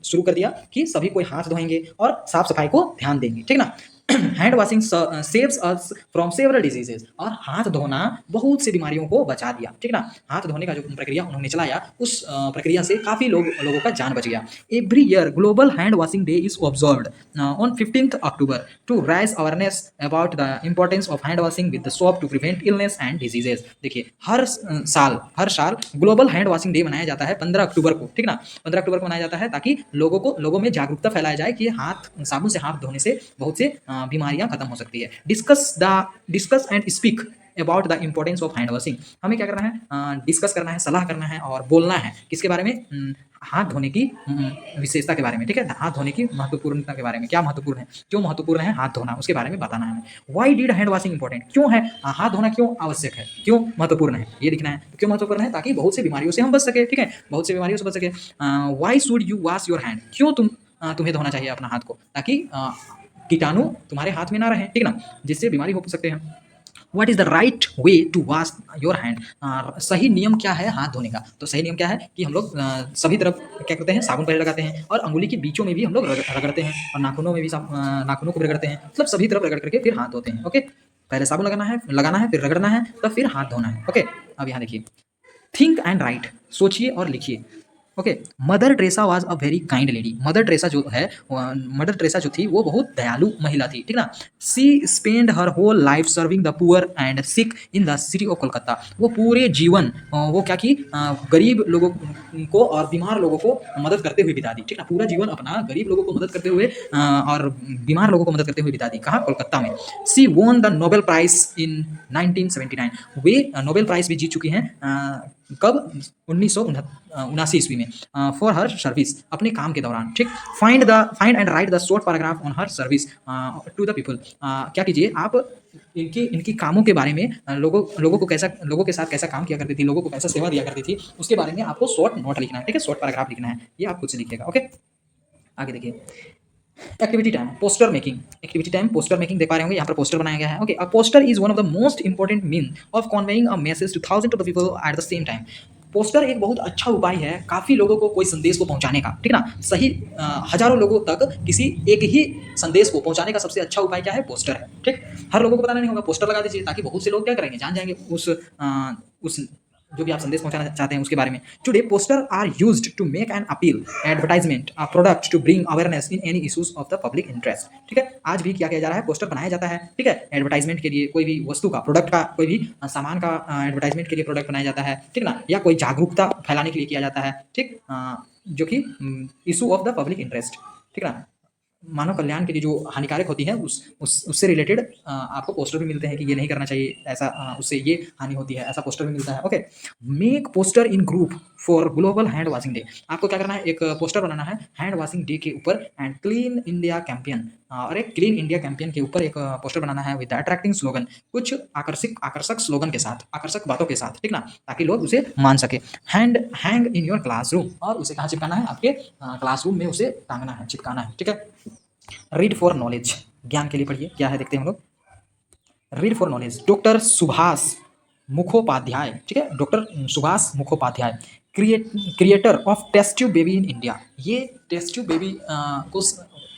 शुरू कर दिया कि सभी कोई हाथ धोएंगे और साफ सफाई को ध्यान देंगे, ठीक ना। Hand washing saves us from several diseases, और हाथ धोना बहुत सी बीमारियों को बचा दिया, ठीक ना। हाथ धोने का जो प्रक्रिया उन्होंने चलाया, उस प्रक्रिया से काफ़ी लोगों का जान बच गया। Every year global hand washing day is observed on 15th October to raise awareness about the importance of hand washing with the soap to prevent illness and diseases. देखिए हर साल ग्लोबल हैंड वॉशिंग डे मनाया जाता है 15 अक्टूबर को, ठीक ना, 15 अक्टूबर को मनाया जाता है, ताकि लोगों में जागरूकता फैलाया जाए कि साबुन से हाथ धोने से बहुत से बीमारियां खत्म हो सकती है। Discuss and speak about the importance of hand washing, हमें क्या करना है, डिस्कस करना है, सलाह करना है और बोलना है, किसके बारे में, हाथ धोने की विशेषता के बारे में, ठीक है, हाथ धोने की महत्वपूर्णता के बारे में, क्या महत्वपूर्ण है, क्यों महत्वपूर्ण है हाथ धोना, उसके बारे में बताना है हमें। Why did hand washing important, क्यों है हाथ धोना, क्यों आवश्यक है, क्यों महत्वपूर्ण है, ये लिखना है, क्यों महत्वपूर्ण है, ताकि बहुत सी बीमारियों से हम बच सके, ठीक है, बहुत सी बीमारियों से बच सके। Why should you wash your hand, क्यों तुम्हें धोना चाहिए अपना हाथ को, ताकि कीटाणु तुम्हारे हाथ में ना रहे, ठीक ना, जिससे बीमारी हो सकते हैं। What is the right way to wash your hand, सही नियम क्या है हाथ धोने का। तो सही नियम क्या है कि हम लोग सभी तरफ क्या करते हैं, साबुन पहले लगाते हैं और अंगुली के बीचों में भी हम लोग रगड़ते हैं और नाखूनों में भी नाखूनों को भी रगड़ते हैं, मतलब सभी तरफ रगड़ करके फिर हाथ धोते हैं। ओके, पहले साबुन लगाना है फिर रगड़ना है, तब फिर हाथ धोना है। ओके, अब यहाँ देखिए, थिंक एंड राइट, सोचिए और लिखिए। Okay, mother Teresa was a very kind lady. Mother Teresa जो है, मदर टेरेसा जो थी वो बहुत दयालु महिला थी, ठीक ना। She spend her whole life serving the poor and sick in the city of Kolkata. वो पूरे जीवन वो क्या की, गरीब लोगों को और बीमार लोगों को मदद करते हुए बिता दी, ठीक ना। पूरा जीवन अपना गरीब लोगों को मदद करते हुए और बीमार लोगों को मदद करते हुए बिता दी। कहाँ? कोलकाता में। She won the Nobel prize in 1979। वे नोबेल प्राइज भी जीत चुकी हैं। कब? 1979 ईस्वी में, फॉर हर सर्विस, अपने काम के दौरान, ठीक। Find and write the short paragraph on her service to the people. क्या कीजिए आप, इनकी कामों के बारे में, लोगों के साथ कैसा काम किया करती थी, लोगों को कैसा सेवा दिया करती थी, उसके बारे में आपको शॉर्ट नोट लिखना है, ठीक है, शॉर्ट पैराग्राफ लिखना है, ये आप खुद से लिखिएगा। ओके, आगे देखिए, activity time poster making. Activity time poster making देख पा रहे होंगे, यहाँ पर पोस्टर बनाया गया है। Okay, a poster is one of the most important mean of conveying a message two thousand of the people at the same time. Poster एक बहुत अच्छा उपाय है काफ़ी लोगों को कोई संदेश को पहुंचाने का, ठीक ना। सही हजारों लोगों तक किसी एक ही संदेश को पहुंचाने का सबसे अच्छा उपाय क्या है? पोस्टर है, ठीक। हर लोगों को बताना नहीं होगा, पोस्टर लगा दीजिए ताकि बहुत से लोग क्या करेंगे, जान जाएंगे उस जो भी आप संदेश पहुंचाना चाहते हैं उसके बारे में। Today poster are used to make an appeal, advertisement, a product to bring awareness in any issues of the public interest, ठीक है। आज भी क्या किया जा रहा है? पोस्टर बनाया जाता है, ठीक है, एडवर्टाइजमेंट के लिए, कोई भी वस्तु का, प्रोडक्ट का, कोई भी सामान का एडवर्टाइजमेंट के लिए प्रोडक्ट बनाया जाता है, ठीक ना, या कोई जागरूकता फैलाने के लिए किया जाता है, ठीक, जो कि issue of the public interest, ठीक ना, मानव कल्याण के लिए जो हानिकारक होती है उससे रिलेटेड आपको पोस्टर भी मिलते हैं कि ये नहीं करना चाहिए, ऐसा उससे ये हानि होती है, ऐसा पोस्टर भी मिलता है। Okay, make poster in group for global hand washing day. आपको क्या करना है? एक पोस्टर बनाना है हैंड वॉशिंग डे के ऊपर एंड क्लीन इंडिया कैंपेन, और एक क्लीन इंडिया कैंपेन के ऊपर एक पोस्टर बनाना है विद अट्रैक्टिंग स्लोगन, कुछ आकर्षक स्लोगन के साथ, आकर्षक बातों के साथ, ठीक ना, ताकि लोग उसे मान सके। हैंग इन योर क्लासरूम, और उसे कहाँ चिपकाना है? आपके क्लासरूम में उसे टांगना है, चिपकाना है, ठीक है। रीड फॉर नॉलेज, ज्ञान के लिए पढ़िए, क्या है देखते हैं हम लोग। Read for knowledge, doctor Subhash Mukhopadhyay, ठीक है, doctor Subhash Mukhopadhyay, creator of test tube baby in India. ये टेस्ट ट्यूब बेबी को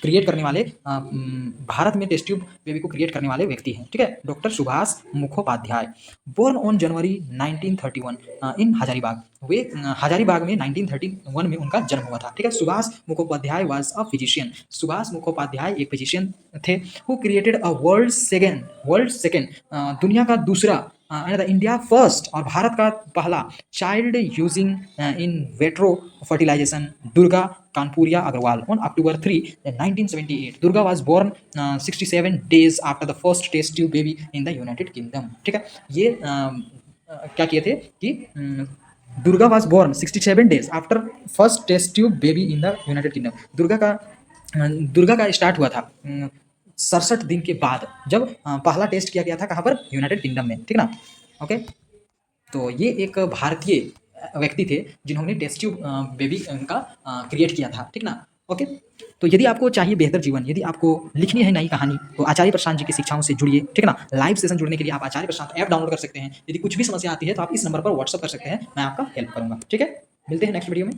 क्रिएट करने वाले, भारत में टेस्ट ट्यूब बेबी को क्रिएट करने वाले व्यक्ति हैं, ठीक है, doctor Subhash Mukhopadhyay. Born on January 1931 in Hazaribagh. वे हजारीबाग में 1931 में उनका जन्म हुआ था, ठीक है। Subhash Mukhopadhyay was a physician. Subhash Mukhopadhyay एक फिजिशियन थे who created a world second, दुनिया का दूसरा, इंडिया फर्स्ट, और भारत का पहला child using in vitro fertilization, Durga Kanupriya Agarwal, on October 3, 1978। Durga was born 67 days after the first test tube baby in the United Kingdom, ठीक है। ये क्या किए थे कि Durga was born 67 days after first test tube baby in the United Kingdom. Durga का start हुआ था 67 दिन के बाद, जब पहला टेस्ट किया गया था कहाँ पर? यूनाइटेड किंगडम में, ठीक ना। ओके, तो ये एक भारतीय व्यक्ति थे जिन्होंने टेस्ट ट्यूब बेबी का क्रिएट किया था, ठीक ना। ओके, तो यदि आपको चाहिए बेहतर जीवन, यदि आपको लिखनी है नई कहानी, तो आचार्य प्रशांत जी की शिक्षाओं से जुड़िए, ठीक है ना। लाइव सेशन जुड़ने के लिए आप आचार्य प्रशांत ऐप डाउनलोड कर सकते हैं। यदि कुछ भी समस्या आती है तो आप इस नंबर पर व्हाट्सअप कर सकते हैं, मैं आपका हेल्प करूंगा, ठीक है। मिलते हैं नेक्स्ट वीडियो में।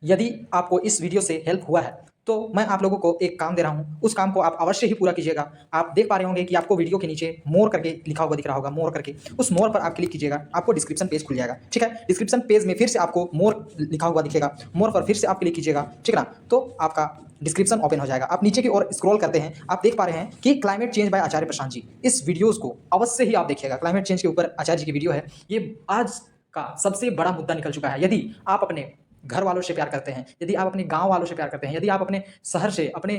यदि आपको इस वीडियो से हेल्प हुआ है तो मैं आप लोगों को एक काम दे रहा हूं, उस काम को आप अवश्य ही पूरा कीजिएगा। आप देख पा रहे होंगे कि आपको वीडियो के नीचे मोर करके लिखा हुआ दिख रहा होगा, मोर करके, उस मोर पर आप क्लिक कीजिएगा, आपको डिस्क्रिप्शन पेज खुल जाएगा, ठीक है। डिस्क्रिप्शन पेज में फिर से आपको मोर लिखा हुआ दिखेगा, मोर पर फिर से आप क्लिक कीजिएगा, ठीक है ना, तो आपका डिस्क्रिप्शन ओपन हो जाएगा। आप नीचे की ओर स्क्रॉल करते हैं, आप देख पा रहे हैं कि क्लाइमेट चेंज बाय आचार्य प्रशांत जी, इस वीडियोज़ को अवश्य ही आप देखिएगा। क्लाइमेट चेंज के ऊपर आचार्य जी की वीडियो है, ये आज का सबसे बड़ा मुद्दा निकल चुका है। यदि आप अपने घर वालों से प्यार करते हैं, यदि आप अपने गांव वालों से प्यार करते हैं, यदि आप अपने शहर से, अपने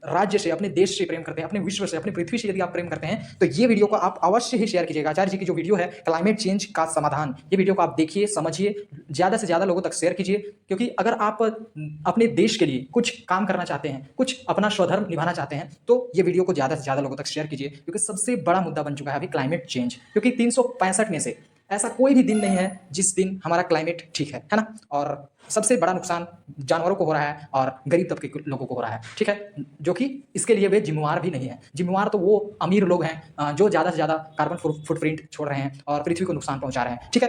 राज्य से, अपने देश से प्रेम करते हैं, अपने विश्व से, अपनी पृथ्वी से यदि आप प्रेम करते हैं, तो ये वीडियो को आप अवश्य ही शेयर कीजिएगा। आचार्य जी की जो वीडियो है क्लाइमेट चेंज का समाधान, ये वीडियो को आप देखिए, समझिए, ज़्यादा से ज़्यादा लोगों तक शेयर कीजिए, क्योंकि अगर आप अपने देश के लिए कुछ काम करना चाहते हैं, कुछ अपना स्वधर्म निभाना चाहते हैं, तो ये वीडियो को ज़्यादा से ज़्यादा लोगों तक शेयर कीजिए, क्योंकि सबसे बड़ा मुद्दा बन चुका है अभी क्लाइमेट चेंज। क्योंकि 365 में से ऐसा कोई भी दिन नहीं है जिस दिन हमारा क्लाइमेट ठीक है ना। और सबसे बड़ा नुकसान जानवरों को हो रहा है और गरीब तबके के लोगों को हो रहा है, ठीक है, जो कि इसके लिए वे जिम्मेवार भी नहीं है। जिम्मेवार तो वो अमीर लोग हैं जो ज़्यादा से ज़्यादा कार्बन फुटप्रिंट छोड़ रहे हैं और पृथ्वी को नुकसान पहुंचा रहे हैं, ठीक है।